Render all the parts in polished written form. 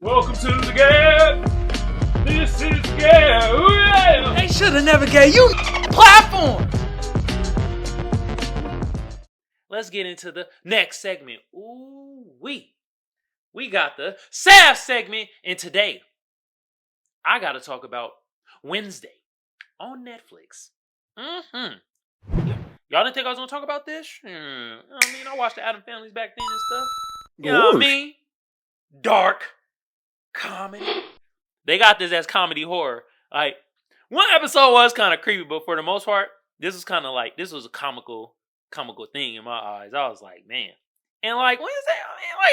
Welcome to the G.A.B. This is G.A.B. They should have never gave you platform. Let's get into the next segment. We got the SAF segment, and today I got to talk about Wednesday on Netflix. Y'all didn't think I was gonna talk about this? I watched the Adam Families back then and stuff. You know what I mean? Dark comedy. They got this as comedy horror. Like, one episode was kind of creepy, but for the most part, this was kind of like, this was a comical thing in my eyes. I was like, man. And like, Wednesday,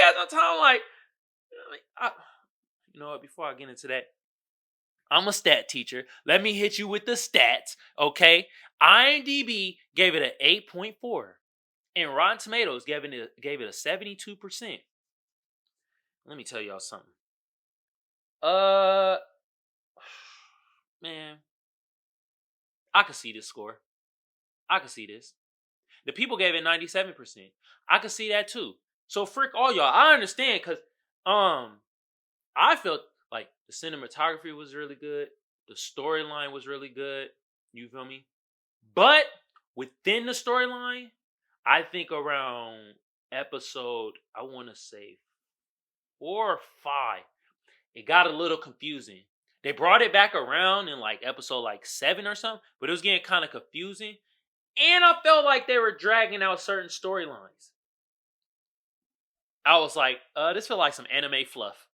at the time, you know what, before I get into that, I'm a stat teacher. Let me hit you with the stats, okay? IMDb gave it an 8.4, and Rotten Tomatoes gave it a 72%. Let me tell y'all something. Man, I could see this score. I could see this. The people gave it 97%. I could see that too. So frick all y'all. I understand because I felt like the cinematography was really good. The storyline was really good. You feel me? But within the storyline, I think around episode, I want to say 4 or 5, it got a little confusing. They brought it back around in like episode 7 or something, but it was getting kind of confusing. And I felt like they were dragging out certain storylines. I was like, this feel like some anime fluff.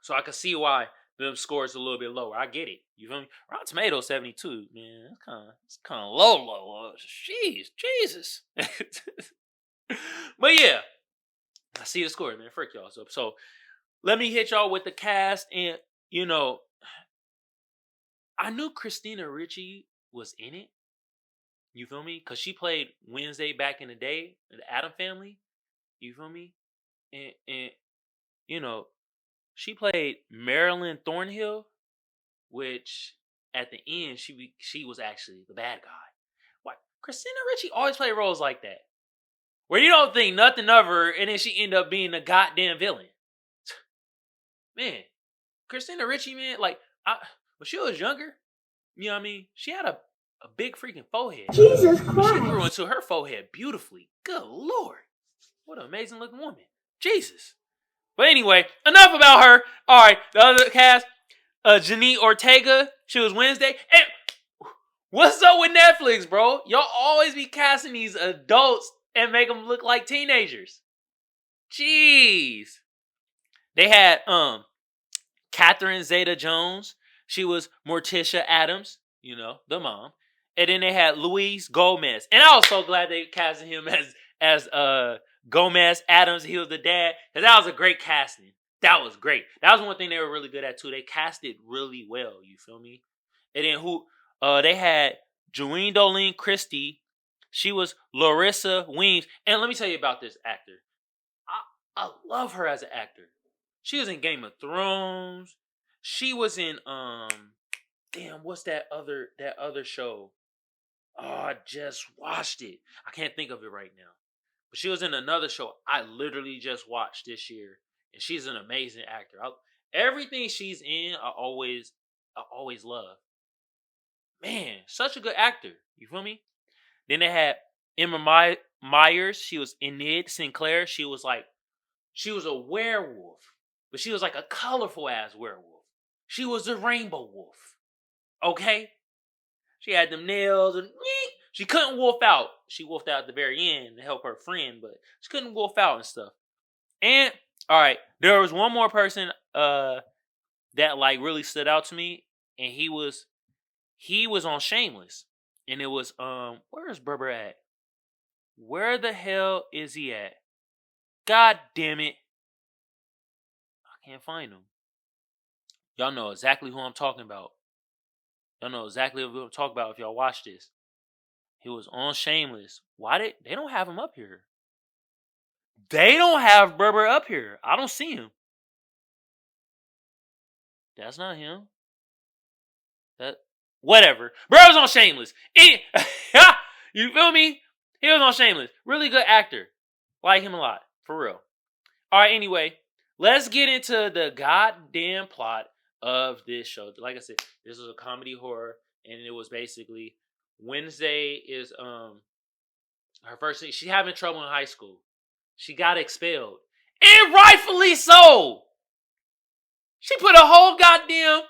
So I could see why them scores a little bit lower. I get it. You feel me? Rotten Tomatoes 72, man. It's kind of low. Jeez, Jesus. But yeah, I see the scores, man. Frick y'all. So let me hit y'all with the cast. And, I knew Christina Ricci was in it. You feel me? Because she played Wednesday back in the day, in the Adam Family. You feel me? And she played Marilyn Thornhill, which at the end, she was actually the bad guy. Why? Christina Ricci always play roles like that, where you don't think nothing of her, and then she end up being the goddamn villain. Man, Christina Ricci, man, when she was younger, you know what I mean? She had a big freaking forehead. Jesus Christ. She grew into her forehead beautifully. Good Lord. What an amazing looking woman. Jesus. But anyway, enough about her. All right, the other cast, Janine Ortega, she was Wednesday. And what's up with Netflix, bro? Y'all always be casting these adults and make them look like teenagers. Jeez. They had Catherine Zeta-Jones. She was Morticia Adams, the mom. And then they had Luis Gomez. And I was so glad they casted him as Gomez Adams. He was the dad. Because that was a great casting. That was great. That was one thing they were really good at too. They casted really well. You feel me? And then they had Joanne Dolene Christie. She was Larissa Weems. And let me tell you about this actor. I love her as an actor. She was in Game of Thrones. She was in what's that other show? Oh, I just watched it. I can't think of it right now. But she was in another show I literally just watched this year. And she's an amazing actor. Everything she's in, I always love. Man, such a good actor. You feel me? Then they had Emma Myers. She was Enid Sinclair. She was a werewolf. But she was like a colorful ass werewolf. She was a rainbow wolf. Okay? She had them nails and she couldn't wolf out. She wolfed out at the very end to help her friend, but she couldn't wolf out and stuff. And all right, there was one more person that really stood out to me, and he was on Shameless. And it was where is Berber at? Where the hell is he at? God damn it. I can't find him. Y'all know exactly who I'm talking about. Y'all know exactly what I'm talking about if y'all watch this. He was on Shameless. Why they don't have him up here? They don't have Berber up here. I don't see him. That's not him. Whatever. Bro was on Shameless. You feel me? He was on Shameless. Really good actor. Like him a lot. For real. Alright, anyway. let's get into the goddamn plot of this show. Like I said, this was a comedy horror, and it was basically Wednesday is her first thing. She's having trouble in high school. She got expelled, and rightfully so. She put a whole goddamn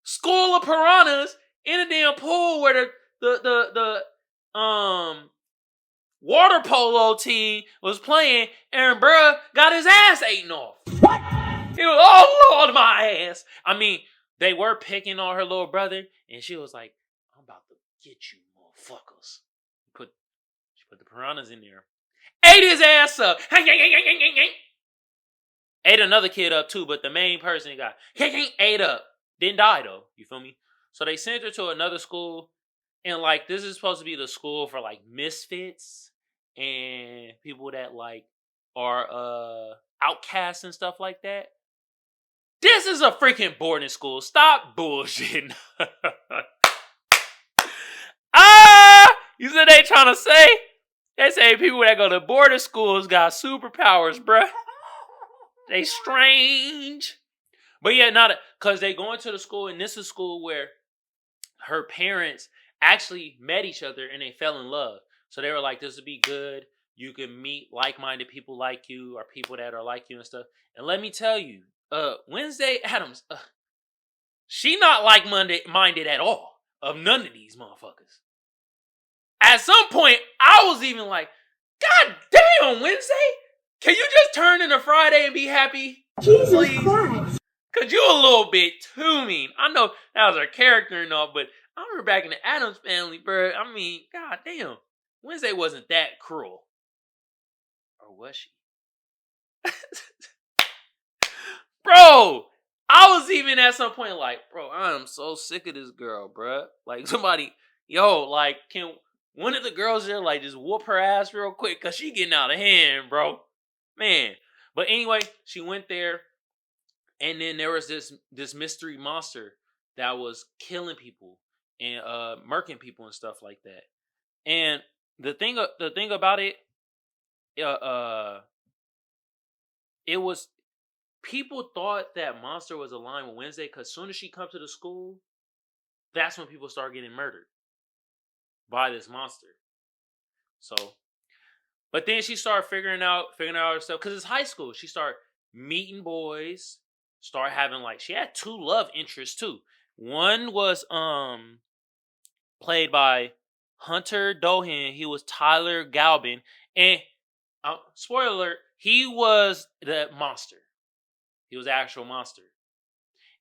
school of piranhas in a damn pool where the water polo team was playing, and bruh got his ass eaten off. What? He was, oh Lord, my ass. I mean, they were picking on her little brother, and she was like, I'm about to get you motherfuckers. She put the piranhas in there. Ate his ass up. Ate another kid up too, but the main person got ate up. Didn't die though. You feel me? So they sent her to another school, and like this is supposed to be the school for like misfits and people that like are outcasts and stuff like that. This is a freaking boarding school. Stop bullshitting. You said they trying to say? They say people that go to boarding schools got superpowers, bruh. They strange. But yeah, not because they go into the school, and this is school where her parents actually met each other and they fell in love. So they were like, this would be good. You can meet like-minded people like you or people that are like you and stuff. And let me tell you, Wednesday Addams, she not like-minded at all of none of these motherfuckers. At some point, I was even like, God damn, Wednesday, can you just turn into Friday and be happy? Jesus please? Christ. Cause you a little bit too mean. I know that was her character and all, but I remember back in the Addams Family, bro. I mean, god damn, Wednesday wasn't that cruel, or was she? Bro, I was even at some point like, bro, I am so sick of this girl, bro. Like somebody, like, can one of the girls there like just whoop her ass real quick, cause she getting out of hand, bro, man. But anyway, she went there. And then there was this mystery monster that was killing people and murking people and stuff like that. And the thing about it, it was people thought that monster was aligned with Wednesday because as soon as she comes to the school, that's when people start getting murdered by this monster. So, but then she started figuring out herself because it's high school. She started meeting boys. Start having she had two love interests too. One was played by Hunter Dohan. He was Tyler Galvin, and spoiler alert, he was the monster. He was the actual monster,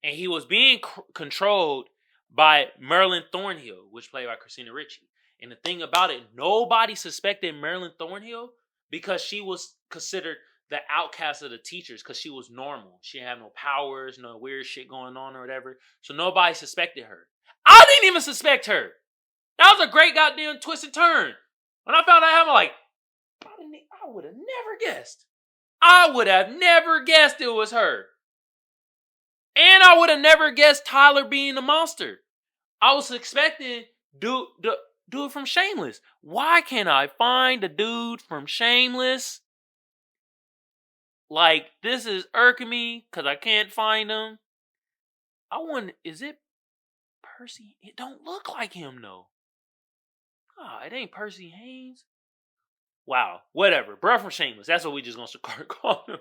and he was being controlled by Marilyn Thornhill, which played by Christina Ricci. And the thing about it, nobody suspected Marilyn Thornhill because she was considered the outcast of the teachers because she was normal. She didn't have no powers, no weird shit going on or whatever. So nobody suspected her. I didn't even suspect her. That was a great goddamn twist and turn. When I found out, I'm like, I would have never guessed. I would have never guessed it was her. And I would have never guessed Tyler being the monster. I was expecting dude from Shameless. Why can't I find the dude from Shameless? Like, this is irking me because I can't find him. I wonder, is it Percy? It don't look like him, though. It ain't Percy Haynes. Wow, whatever. Bruh from Shameless. That's what we just gonna start calling him.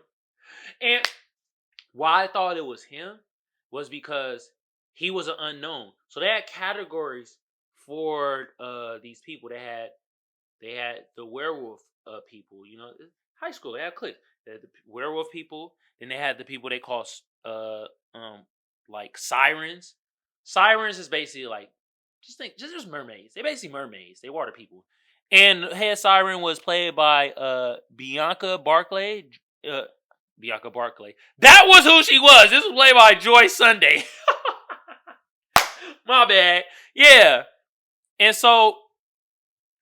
And why I thought it was him was because he was an unknown. So they had categories for these people. They had the werewolf people. High school. They had cliques. They had the werewolf people. Then they had the people they call sirens. Sirens is basically just mermaids. They're basically mermaids. They water people. And head siren was played by Bianca Barclay. Bianca Barclay. That was who she was. This was played by Joy Sunday. My bad. Yeah. And so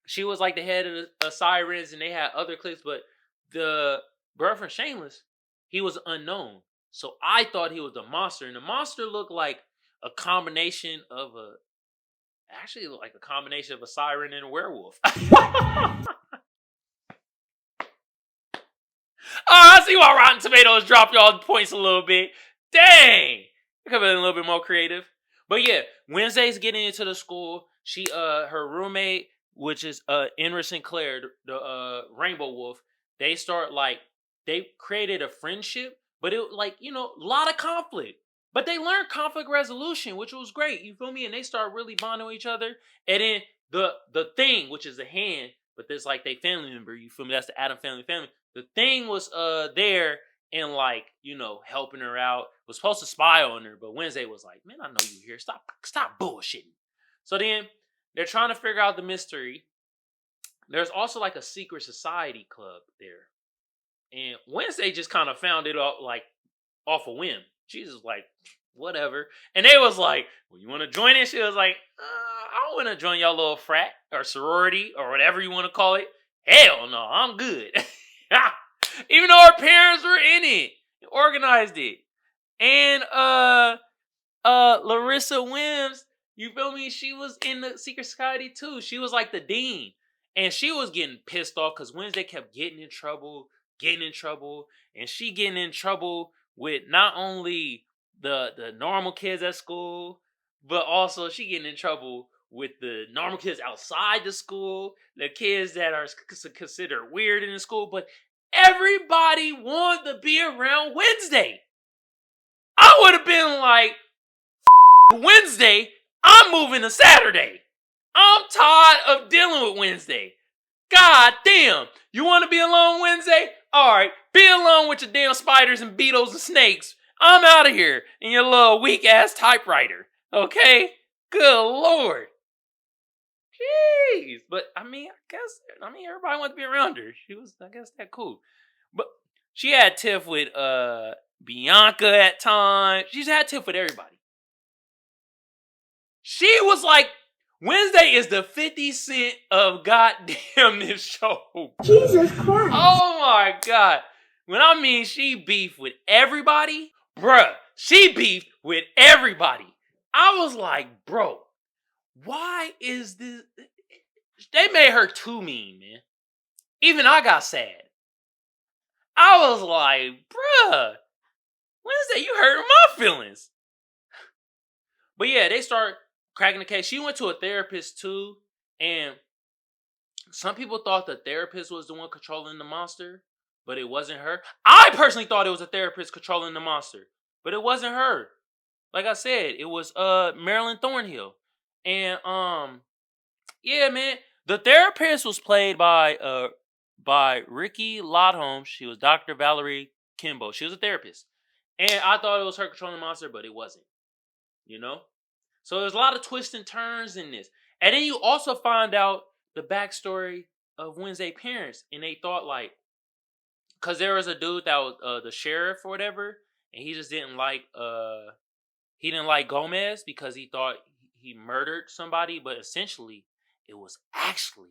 she was like the head of the sirens, and they had other cliques, but the bruh from Shameless, he was unknown. So I thought he was the monster. And the monster looked like a combination of a siren and a werewolf. I see why Rotten Tomatoes dropped y'all points a little bit. Dang. I could have been a little bit more creative. But yeah, Wednesday's getting into the school. She her roommate, which is Enra Sinclair, the Rainbow Wolf, they created a friendship, but it a lot of conflict. But they learned conflict resolution, which was great. You feel me? And they start really bonding with each other. And then the thing, which is the hand, but there's like they family member, you feel me? That's the Adam family. The thing was there and helping her out. Was supposed to spy on her, but Wednesday was like, man, I know you here. Stop bullshitting. So then they're trying to figure out the mystery. There's also like a secret society club there. And Wednesday just kind of found it off a whim. She's just like, whatever. And they was like, well, you want to join it? She was like, I want to join y'all little frat or sorority or whatever you want to call it. Hell no, I'm good. Even though her parents were in it, organized it. And Larissa Wims, you feel me? She was in the secret society too. She was like the dean. And she was getting pissed off because Wednesday kept getting in trouble. And she getting in trouble with not only the normal kids at school, but also she getting in trouble with the normal kids outside the school, the kids that are considered weird in the school, but everybody wanted to be around Wednesday. I would have been like, Wednesday, I'm moving to Saturday. I'm tired of dealing with Wednesday. God damn. You want to be alone Wednesday? Alright, be alone with your damn spiders and beetles and snakes. I'm out of here in your little weak ass typewriter. Okay? Good Lord. Jeez. But I mean, everybody wanted to be around her. She was, I guess, that cool. But she had tiff with Bianca at times. She's had tiff with everybody. She was like, Wednesday is the 50 Cent of goddamn this show. Jesus Christ. Oh my God. When I mean she beefed with everybody, bruh, she beefed with everybody. I was like, bro, why is this? They made her too mean, man. Even I got sad. I was like, bruh, Wednesday, you hurting my feelings. But yeah, they start cracking the case. She went to a therapist too, and some people thought the therapist was the one controlling the monster, but it wasn't her. I personally thought it was a therapist controlling the monster, but it wasn't her. Like I said, it was Marilyn Thornhill. And yeah, man, the therapist was played by Ricky Lotholm. She was Dr. Valerie Kimbo. She was a therapist. And I thought it was her controlling the monster, but it wasn't. You know? So there's a lot of twists and turns in this. And then you also find out the backstory of Wednesday's parents. And they thought because there was a dude that was the sheriff or whatever, and he just didn't like Gomez because he thought he murdered somebody, but essentially it was actually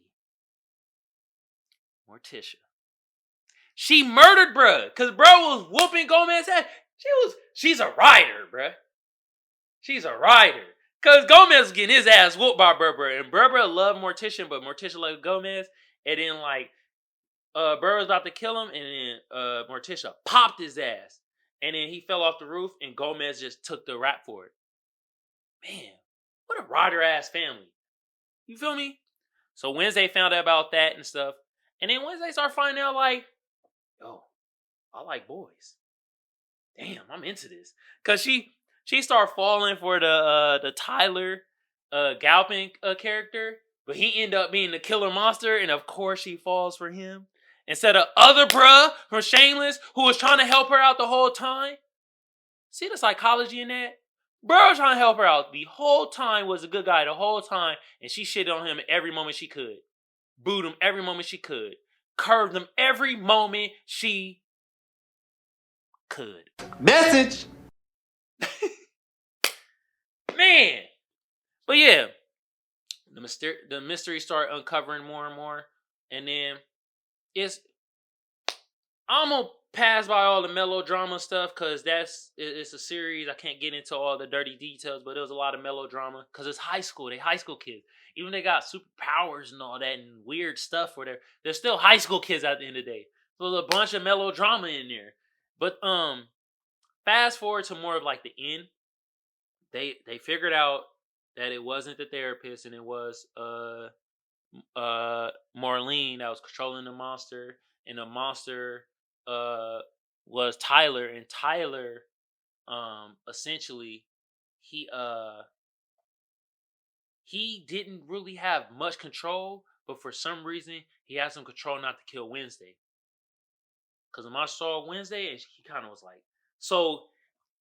Morticia. She murdered bruh, because bruh was whooping Gomez's ass. She's a rider, bruh. She's a rider. Because Gomez was getting his ass whooped by bruh. And bruh loved Morticia, but Morticia loved Gomez. And then bruh was about to kill him, and then Morticia popped his ass. And then he fell off the roof, and Gomez just took the rap for it. Man, what a rider-ass family. You feel me? So Wednesday found out about that and stuff. And then Wednesday started finding out yo, I like boys. Damn, I'm into this. Because she started falling for the Tyler Galpin character. But he ended up being the killer monster. And of course she falls for him. Instead of other bruh from Shameless who was trying to help her out the whole time. See the psychology in that? Bruh was trying to help her out the whole time, was a good guy the whole time. And she shitted on him every moment she could. Booed him every moment she could. Curved him every moment she could. Message! Man! But yeah. The mystery started uncovering more and more. And then I'm gonna pass by all the melodrama stuff because it's a series. I can't get into all the dirty details, but there was a lot of melodrama because it's high school. They high school kids. Even they got superpowers and all that and weird stuff where they're still high school kids at the end of the day. So there's a bunch of melodrama in there. But fast forward to more of like the end. They figured out that it wasn't the therapist and it was Marlene that was controlling the monster, and the monster was Tyler, and Tyler essentially he didn't really have much control, but for some reason he had some control not to kill Wednesday. Cause the monster saw Wednesday and he kind of was like, so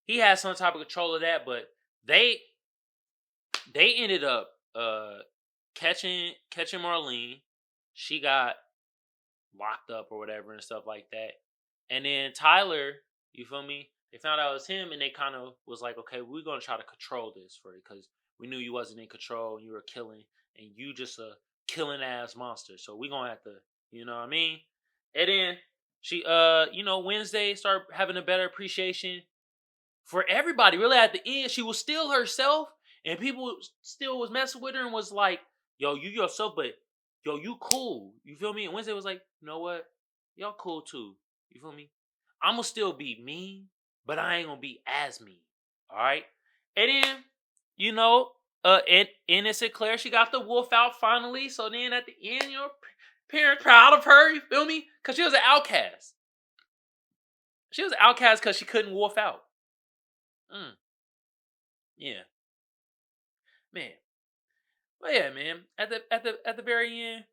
he had some type of control of that, but they ended up catching Marlene. She got locked up or whatever and stuff like that. And then Tyler, you feel me? They found out it was him, and they kind of was like, okay, we're gonna try to control this for you because we knew you wasn't in control and you were killing, and you just a killing ass monster. So we gonna have to, you know what I mean? And then she, Wednesday started having a better appreciation for everybody. Really, at the end, she was still herself, and people still was messing with her and was like, yo, you yourself, but yo, you cool. You feel me? And Wednesday was like, you know what? Y'all cool too. You feel me? I'm gonna still be mean, but I ain't gonna be as mean. All right? And then, innocent Claire, she got the wolf out finally. So then at the end, parents proud of her. You feel me? Because she was an outcast. She was an outcast because she couldn't wolf out. Yeah. Man. But yeah, man. At the very end,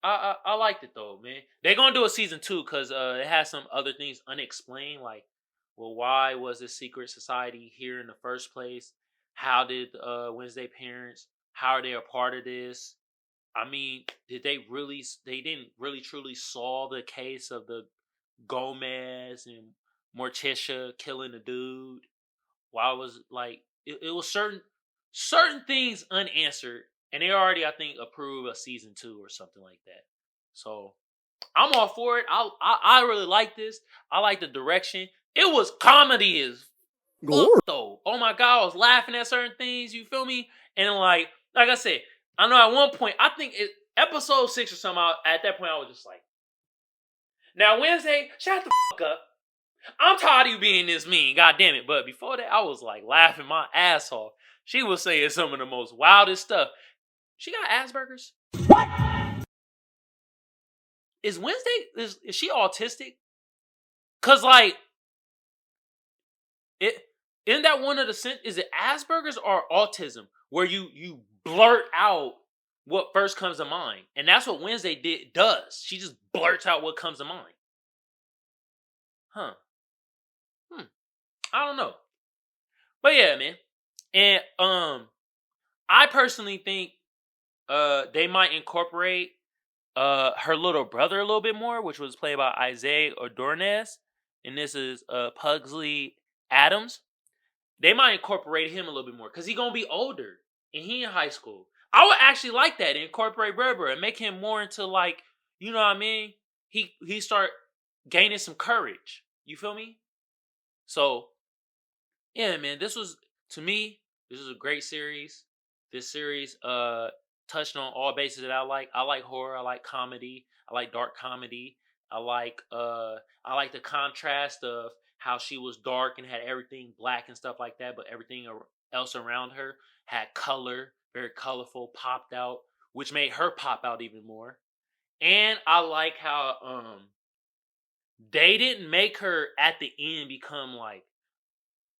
I liked it though, man. They're gonna do a season 2 because it has some other things unexplained, like, well, why was this secret society here in the first place? How did Wednesday parents? How are they a part of this? I mean, did they really? They didn't really truly solve the case of the Gomez and Morticia killing the dude. Why was like it was certain things unanswered, and they already, I think, approved a season 2 or something like that. So I'm all for it. I really like this. I like the direction. It was comedy as fuck though. Oh my god, I was laughing at certain things. You feel me? And like I said, I know at one point, I think episode 6 or something. At that point, I was just like, now Wednesday, shut the fuck up. I'm tired of you being this mean. God damn it. But before that, I was like laughing my ass off. She was saying some of the most wildest stuff. She got Asperger's. What? Is Wednesday, is she autistic? Cause like, isn't that one of the, is it Asperger's or autism? Where you blurt out what first comes to mind. And that's what Wednesday does. She just blurts out what comes to mind. Huh. I don't know. But yeah, man. And I personally think they might incorporate her little brother a little bit more, which was played by Isaiah Ordonez, and this is Pugsley Adams. They might incorporate him a little bit more because he's gonna be older and he in high school. I would actually like that, incorporate Berber and make him more into, like, you know what I mean? He start gaining some courage. You feel me? So yeah, man, this was a great series. This series touched on all bases that I like. I like horror, I like comedy, I like dark comedy. I like the contrast of how she was dark and had everything black and stuff like that, but everything else around her had color, very colorful, popped out, which made her pop out even more. And I like how they didn't make her at the end become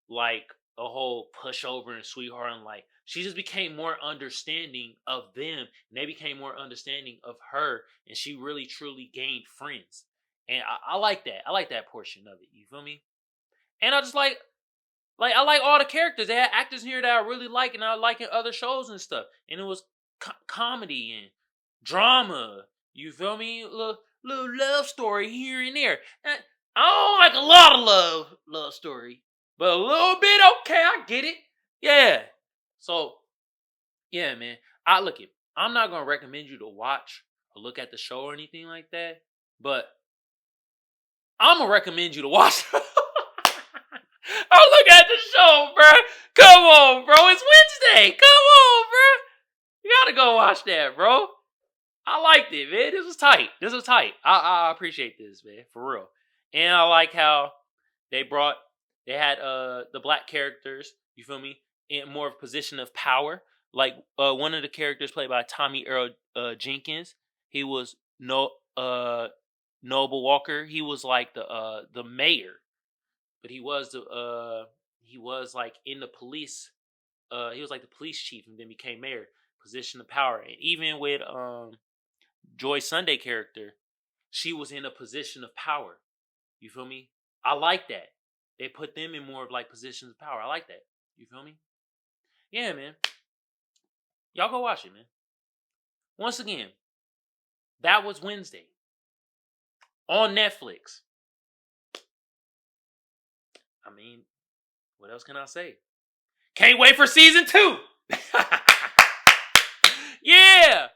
like a whole pushover and sweetheart, and like she just became more understanding of them, and they became more understanding of her, and she really truly gained friends. And I like that. I like that portion of it. You feel me? And I just like I like all the characters. They had actors in here that I really like, and I like in other shows and stuff. And it was comedy and drama. You feel me? Little love story here and there. And I don't like a lot of love story, but a little bit, okay, I get it. Yeah. So, yeah, man. I'm not gonna recommend you to watch or look at the show or anything like that, but I'm gonna recommend you to watch. Oh, look at the show, bro. Come on, bro. It's Wednesday. Come on, bro. You gotta go watch that, bro. I liked it, man. This was tight. I appreciate this, man, for real. And I like how they had the black characters, you feel me, in more of a position of power. Like one of the characters played by Tommy Earl Jenkins, he was Noble Walker. He was like the mayor, but he was like in the police. He was like the police chief, and then became mayor. Position of power, and even with Joy Sunday character, she was in a position of power. You feel me? I like that. They put them in more of like positions of power. I like that. You feel me? Yeah, man. Y'all go watch it, man. Once again, that was Wednesday on Netflix. I mean, what else can I say? Can't wait for season 2. Yeah.